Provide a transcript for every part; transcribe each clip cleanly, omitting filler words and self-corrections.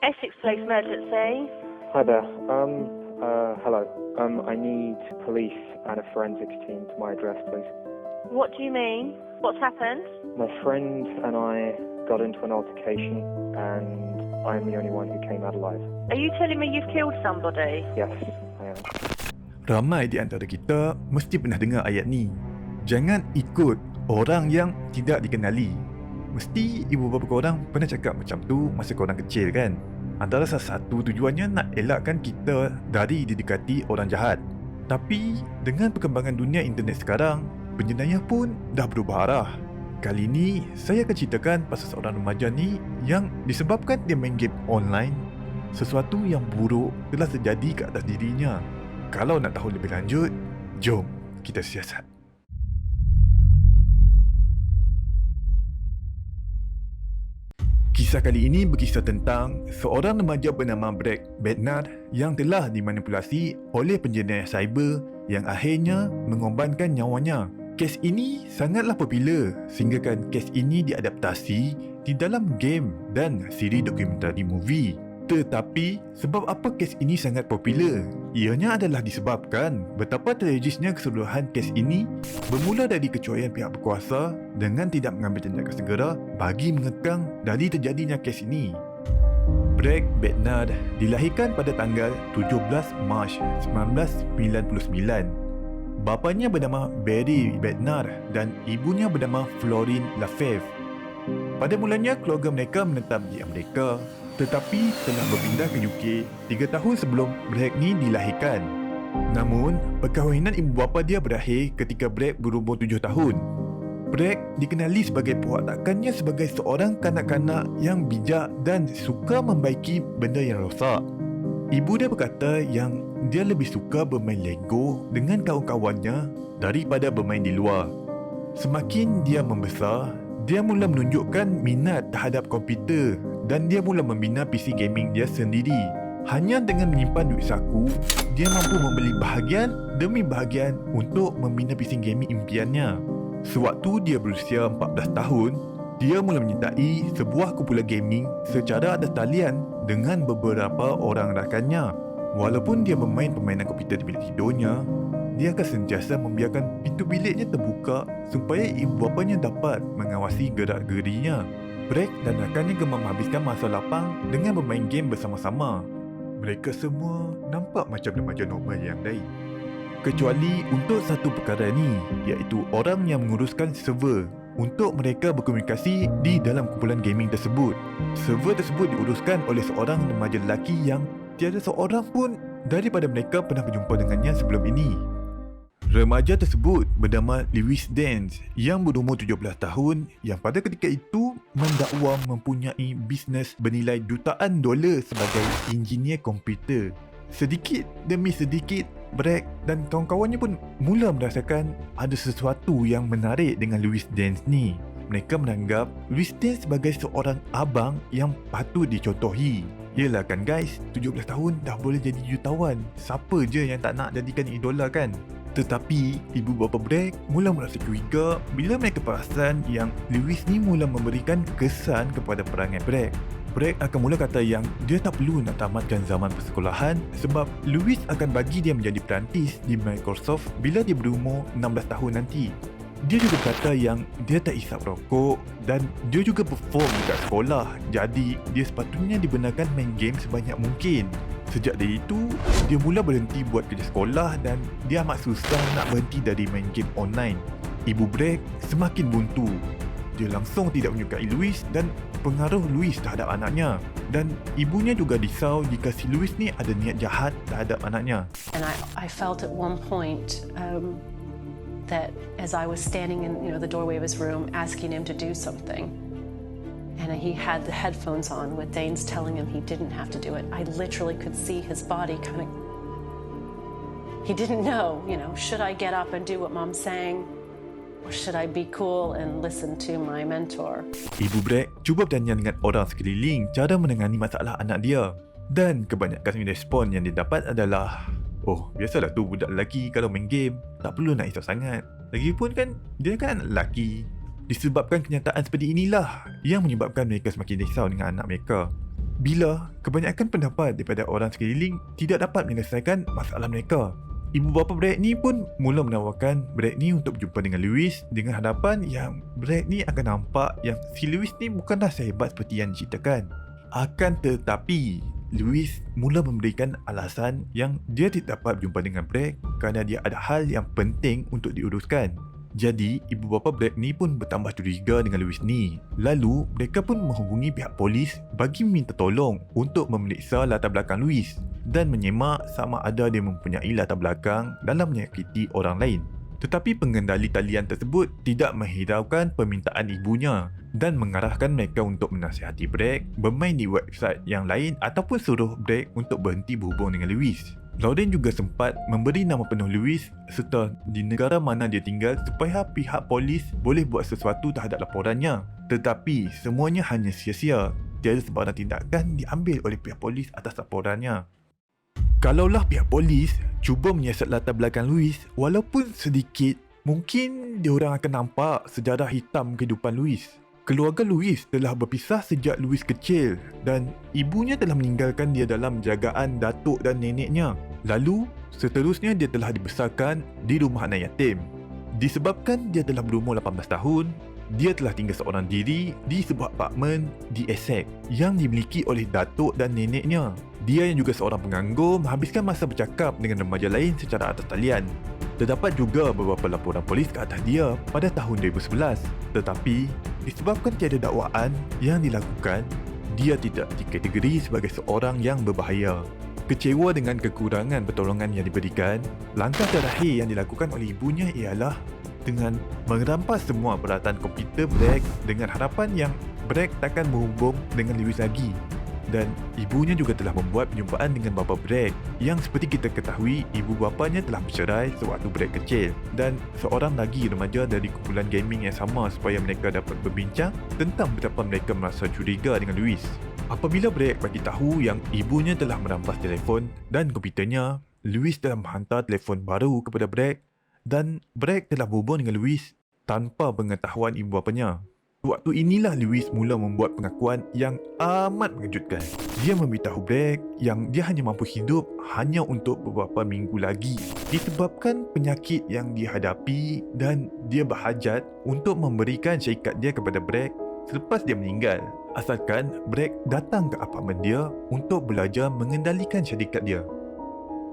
Essex Police Emergency. Hi there. Hello. I need police and a forensics team to my address, please. What do you mean? What's happened? My friend and I got into an altercation, and I'm the only one who came out alive. Are you telling me you've killed somebody? Yes, I am. Ramai di antara kita mesti pernah dengar ayat ni. Jangan ikut orang yang tidak dikenali. Mesti ibu bapa korang pernah cakap macam tu masa korang kecil kan? Antara salah satu tujuannya nak elakkan kita dari didekati orang jahat. Tapi dengan perkembangan dunia internet sekarang, penjenayah pun dah berubah arah. Kali ni saya akan ceritakan pasal seorang remaja ni yang disebabkan dia main game online, sesuatu yang buruk telah terjadi ke atas dirinya. Kalau nak tahu lebih lanjut, jom kita siasat. Kisah kali ini berkisah tentang seorang remaja bernama Brad Bednar yang telah dimanipulasi oleh penjenayah cyber yang akhirnya mengorbankan nyawanya. Kes ini sangatlah popular sehinggakan kes ini diadaptasi di dalam game dan siri dokumentari movie. Tetapi sebab apa kes ini sangat popular? Ianya adalah disebabkan betapa tragisnya keseluruhan kes ini bermula dari kecuaian pihak berkuasa dengan tidak mengambil tindakan segera bagi mengekang dari terjadinya kes ini. Brad Bednar dilahirkan pada tanggal 17 Mac 1999. Bapanya bernama Barry Bednar dan ibunya bernama Florine Lafave. Pada mulanya keluarga mereka menetap di Amerika, tetapi telah berpindah ke UK 3 tahun sebelum Brad ni dilahirkan. Namun, perkahwinan ibu bapa dia berakhir ketika Brad berumur 7 tahun. Brad dikenali sebagai perwatakannya sebagai seorang kanak-kanak yang bijak dan suka membaiki benda yang rosak. Ibu dia berkata yang dia lebih suka bermain Lego dengan kawan-kawannya daripada bermain di luar. Semakin dia membesar, dia mula menunjukkan minat terhadap komputer dan dia mula membina PC gaming dia sendiri. Hanya dengan menyimpan duit saku, dia mampu membeli bahagian demi bahagian untuk membina PC gaming impiannya. Sewaktu dia berusia 14 tahun, dia mula menyertai sebuah kumpulan gaming secara atas talian dengan beberapa orang rakannya. Walaupun dia bermain permainan komputer di bilik tidurnya, dia akan sentiasa membiarkan pintu biliknya terbuka supaya ibu bapanya dapat mengawasi gerak-gerinya. Brad dan rakannya gemar menghabiskan masa lapang dengan bermain game bersama-sama. Mereka semua nampak macam remaja normal yang lain. Kecuali untuk satu perkara ni, iaitu orang yang menguruskan server untuk mereka berkomunikasi di dalam kumpulan gaming tersebut. Server tersebut diuruskan oleh seorang remaja lelaki yang tiada seorang pun daripada mereka pernah berjumpa dengannya sebelum ini. Remaja tersebut bernama Lewis Dance yang berumur 17 tahun yang pada ketika itu mendakwa mempunyai bisnes bernilai jutaan dolar sebagai engineer komputer. Sedikit demi sedikit, Brad dan kawan-kawannya pun mula merasakan ada sesuatu yang menarik dengan Lewis Dance ni. Mereka menganggap Lewis Dance sebagai seorang abang yang patut dicontohi. Yelah kan guys, 17 tahun dah boleh jadi jutawan. Siapa je yang tak nak jadikan idola kan? Tetapi, ibu bapa Brad mula merasa curiga bila mereka perasan yang Lewis ni mula memberikan kesan kepada perangai Brad. Brad akan mula kata yang dia tak perlu nak tamatkan zaman persekolahan sebab Lewis akan bagi dia menjadi perantis di Microsoft bila dia berumur 16 tahun nanti. Dia juga kata yang dia tak isap rokok dan dia juga perform dekat sekolah, jadi dia sepatutnya dibenarkan main game sebanyak mungkin. Sejak dari itu, dia mula berhenti buat kerja sekolah dan dia amat susah nak berhenti dari main game online. Ibu Brad semakin buntu. Dia langsung tidak menyukai Louis dan pengaruh Louis terhadap anaknya. Dan ibunya juga risau jika si Louis ni ada niat jahat terhadap anaknya. And I felt at one point that as I was standing in the doorway of his room asking him to do something, and he had the headphones on with Danes telling him he didn't have to do it, I literally could see his body kind of, he didn't know, should I get up and do what mom's saying, or should I be cool and listen to my mentor? Ibu Brad cuba bertanya dengan orang sekeliling cara menangani masalah anak dia, dan kebanyakan respon yang dia dapat adalah, oh, biasalah tu budak lelaki kalau main game, tak perlu nak risau sangat. Lagipun kan, dia kan anak lelaki. Disebabkan kenyataan seperti inilah yang menyebabkan mereka semakin risau dengan anak mereka. bila kebanyakan pendapat daripada orang sekeliling tidak dapat menyelesaikan masalah mereka. Ibu bapa Brad ni pun mula menawarkan Brad ni untuk berjumpa dengan Lewis dengan harapan yang Brad ni akan nampak yang si Lewis ni bukanlah sehebat seperti yang diceritakan. Akan tetapi, Lewis mula memberikan alasan yang dia tidak dapat berjumpa dengan Brad kerana dia ada hal yang penting untuk diuruskan. Jadi, ibu bapa Brad ni pun bertambah curiga dengan Lewis ni. Lalu, mereka pun menghubungi pihak polis bagi meminta tolong untuk memeriksa latar belakang Lewis dan menyemak sama ada dia mempunyai latar belakang dalam menyakiti orang lain. Tetapi pengendali talian tersebut tidak menghiraukan permintaan ibunya dan mengarahkan mereka untuk menasihati Brad bermain di website yang lain ataupun suruh Brad untuk berhenti berhubung dengan Lewis. Lauren juga sempat memberi nama penuh Lewis serta di negara mana dia tinggal supaya pihak polis boleh buat sesuatu terhadap laporannya. Tetapi semuanya hanya sia-sia. Tiada sebarang tindakan diambil oleh pihak polis atas laporannya. Kalaulah pihak polis cuba menyiasat latar belakang Lewis walaupun sedikit, mungkin diorang akan nampak sejarah hitam kehidupan Lewis. Keluarga Lewis telah berpisah sejak Lewis kecil dan ibunya telah meninggalkan dia dalam jagaan datuk dan neneknya. Lalu, seterusnya dia telah dibesarkan di rumah anak yatim. Disebabkan dia telah berumur 18 tahun, dia telah tinggal seorang diri di sebuah apartmen di Essex yang dimiliki oleh datuk dan neneknya. Dia yang juga seorang penganggur menghabiskan masa bercakap dengan remaja lain secara atas talian. Terdapat juga beberapa laporan polis ke atas dia pada tahun 2011. Tetapi, disebabkan tiada dakwaan yang dilakukan, dia tidak dikategori sebagai seorang yang berbahaya. Kecewa dengan kekurangan pertolongan yang diberikan, langkah terakhir yang dilakukan oleh ibunya ialah dengan merampas semua peralatan komputer Brad dengan harapan yang Brad takkan berhubung dengan Lewis lagi. Dan ibunya juga telah membuat perjumpaan dengan bapa Brad yang seperti kita ketahui ibu bapanya telah bercerai sewaktu Brad kecil dan seorang lagi remaja dari kumpulan gaming yang sama supaya mereka dapat berbincang tentang betapa mereka merasa curiga dengan Lewis. Apabila Brad bagi tahu yang ibunya telah merampas telefon dan komputernya, Lewis telah menghantar telefon baru kepada Brad dan Brad telah berhubung dengan Lewis tanpa pengetahuan ibu bapanya. Waktu inilah Lewis mula membuat pengakuan yang amat mengejutkan. Dia memberitahu Brad yang dia hanya mampu hidup hanya untuk beberapa minggu lagi disebabkan penyakit yang dihadapi dan dia berhajat untuk memberikan syarikat dia kepada Brad selepas dia meninggal. Asalkan Brad datang ke apartmen dia untuk belajar mengendalikan syarikat dia.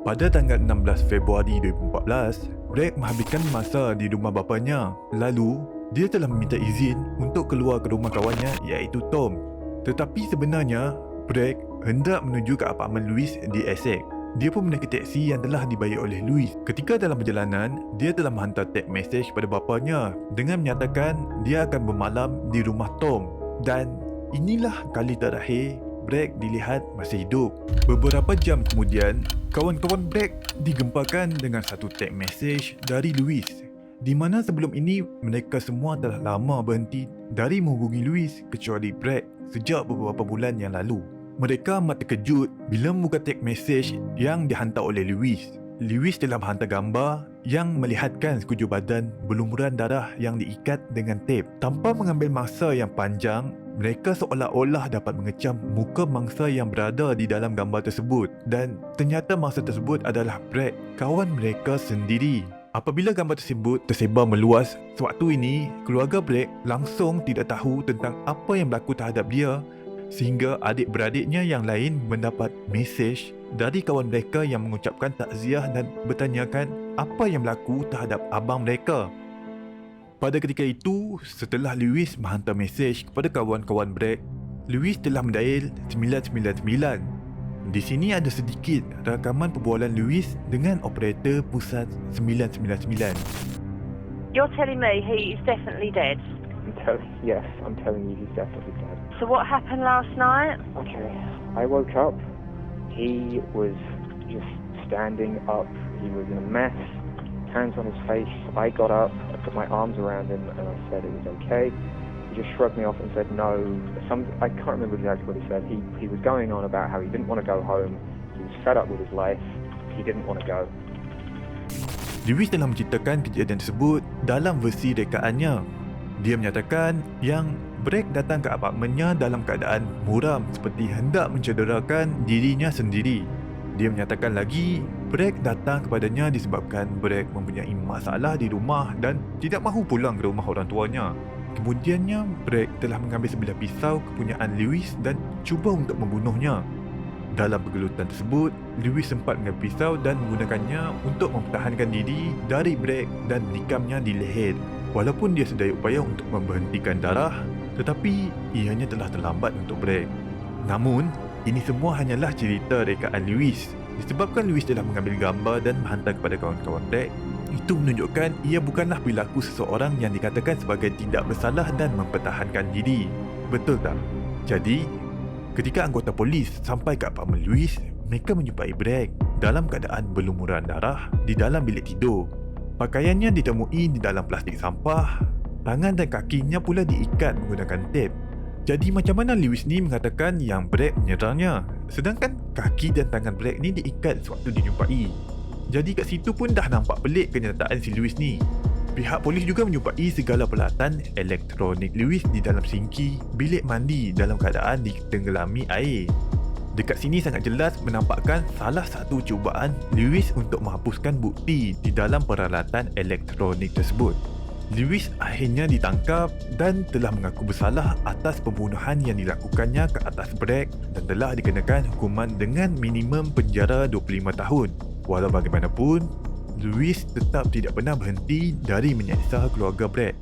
Pada tanggal 16 Februari 2014, Brad menghabiskan masa di rumah bapanya. Lalu, dia telah meminta izin untuk keluar ke rumah kawannya iaitu Tom. Tetapi sebenarnya, Brad hendak menuju ke apartmen Lewis di Essex. Dia pun menaiki teksi yang telah dibayar oleh Lewis. Ketika dalam perjalanan, dia telah menghantar text message pada bapanya dengan menyatakan dia akan bermalam di rumah Tom. Dan inilah kali terakhir Brad dilihat masih hidup. Beberapa jam kemudian, kawan-kawan Brad digempakan dengan satu text message dari Lewis di mana sebelum ini mereka semua telah lama berhenti dari menghubungi Lewis kecuali Brad sejak beberapa bulan yang lalu. Mereka amat terkejut bila membuka text message yang dihantar oleh Lewis. Lewis telah menghantar gambar yang melihatkan sekujur badan berlumuran darah yang diikat dengan tep. Tanpa mengambil masa yang panjang, mereka seolah-olah dapat mengecam muka mangsa yang berada di dalam gambar tersebut. Dan ternyata mangsa tersebut adalah Brad, kawan mereka sendiri. Apabila gambar tersebut tersebar meluas, sewaktu ini keluarga Brad langsung tidak tahu tentang apa yang berlaku terhadap dia sehingga adik-beradiknya yang lain mendapat mesej dari kawan mereka yang mengucapkan takziah dan bertanyakan apa yang berlaku terhadap abang mereka. Pada ketika itu, setelah Lewis menghantar mesej kepada kawan-kawan Brad, Lewis telah mendial 999. Di sini ada sedikit rakaman perbualan Lewis dengan operator pusat 999. You're telling me he is definitely dead? Yes, I'm telling you he's definitely dead. So what happened last night? Okay, I woke up. He was just standing up. He was in a mess, hands on his face. I got up, I put my arms around him and I said it was okay. He just shrugged me off and said no. I can't remember exactly what he said. He was going on about how he didn't want to go home. He was fed up with his life. He didn't want to go. Lewis telah menceritakan kejadian tersebut dalam versi rekaannya. Dia menyatakan yang Bragg datang ke apartmennya dalam keadaan muram seperti hendak mencederakan dirinya sendiri. Dia menyatakan lagi, Bragg datang kepadanya disebabkan Bragg mempunyai masalah di rumah dan tidak mahu pulang ke rumah orang tuanya. Kemudiannya, Bragg telah mengambil sebilah pisau kepunyaan Lewis dan cuba untuk membunuhnya. Dalam pergelutan tersebut, Lewis sempat mengambil pisau dan menggunakannya untuk mempertahankan diri dari Bragg dan menikamnya di leher. Walaupun dia sedaya upaya untuk memberhentikan darah, tetapi ianya telah terlambat untuk Bragg. Namun, ini semua hanyalah cerita rekaan Lewis. Disebabkan Lewis telah mengambil gambar dan menghantar kepada kawan-kawan Bragg, itu menunjukkan ia bukanlah perilaku seseorang yang dikatakan sebagai tidak bersalah dan mempertahankan diri. Betul tak? Jadi, ketika anggota polis sampai ke apartmen Lewis, mereka menjumpai Bragg dalam keadaan berlumuran darah di dalam bilik tidur. Pakaiannya ditemui di dalam plastik sampah, tangan dan kakinya pula diikat menggunakan tep. Jadi macam mana Lewis ni mengatakan yang Bragg menyerangnya, sedangkan kaki dan tangan Bragg ni diikat sewaktu dijumpai. Jadi kat situ pun dah nampak pelik kenyataan si Lewis ni. Pihak polis juga menjumpai segala peralatan elektronik Lewis di dalam sinki bilik mandi dalam keadaan ditenggelami air. Dekat sini sangat jelas menampakkan salah satu cubaan Lewis untuk menghapuskan bukti di dalam peralatan elektronik tersebut. Lewis akhirnya ditangkap dan telah mengaku bersalah atas pembunuhan yang dilakukannya ke atas Bragg dan telah dikenakan hukuman dengan minimum penjara 25 tahun. Walau bagaimanapun, Lewis tetap tidak pernah berhenti dari menyiksa keluarga Bragg.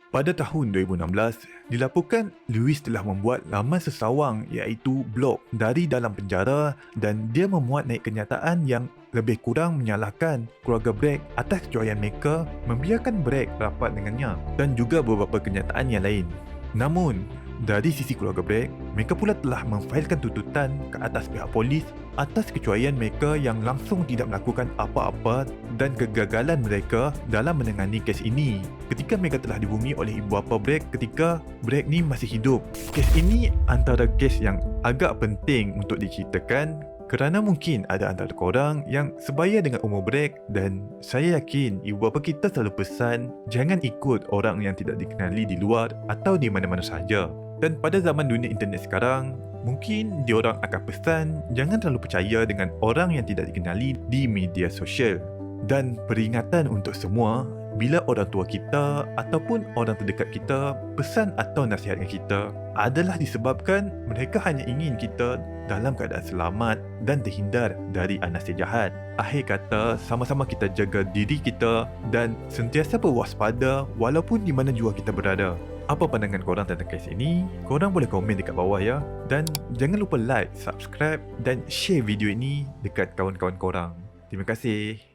Pada tahun 2016, dilaporkan Lewis telah membuat laman sesawang iaitu blog dari dalam penjara dan dia memuat naik kenyataan yang lebih kurang menyalahkan keluarga Bragg atas kecuaian mereka membiarkan Bragg rapat dengannya dan juga beberapa kenyataan yang lain. Namun, dari sisi keluarga Bragg, mereka pula telah memfailkan tuntutan ke atas pihak polis atas kecuaian mereka yang langsung tidak melakukan apa-apa dan kegagalan mereka dalam menangani kes ini ketika mereka telah dihubungi oleh ibu bapa Bragg ketika Bragg ni masih hidup. Kes ini antara kes yang agak penting untuk diceritakan kerana mungkin ada antara korang yang sebaya dengan umur Bragg dan saya yakin ibu bapa kita selalu pesan jangan ikut orang yang tidak dikenali di luar atau di mana-mana sahaja. Dan pada zaman dunia internet sekarang, mungkin diorang akan pesan jangan terlalu percaya dengan orang yang tidak dikenali di media sosial. Dan peringatan untuk semua, bila orang tua kita ataupun orang terdekat kita pesan atau nasihatkan kita adalah disebabkan mereka hanya ingin kita dalam keadaan selamat dan terhindar dari anasir jahat. Akhir kata, sama-sama kita jaga diri kita dan sentiasa berwaspada walaupun di mana jua kita berada. Apa pandangan korang tentang kes ini? Korang boleh komen dekat bawah ya. Dan jangan lupa like, subscribe dan share video ini dekat kawan-kawan korang. Terima kasih.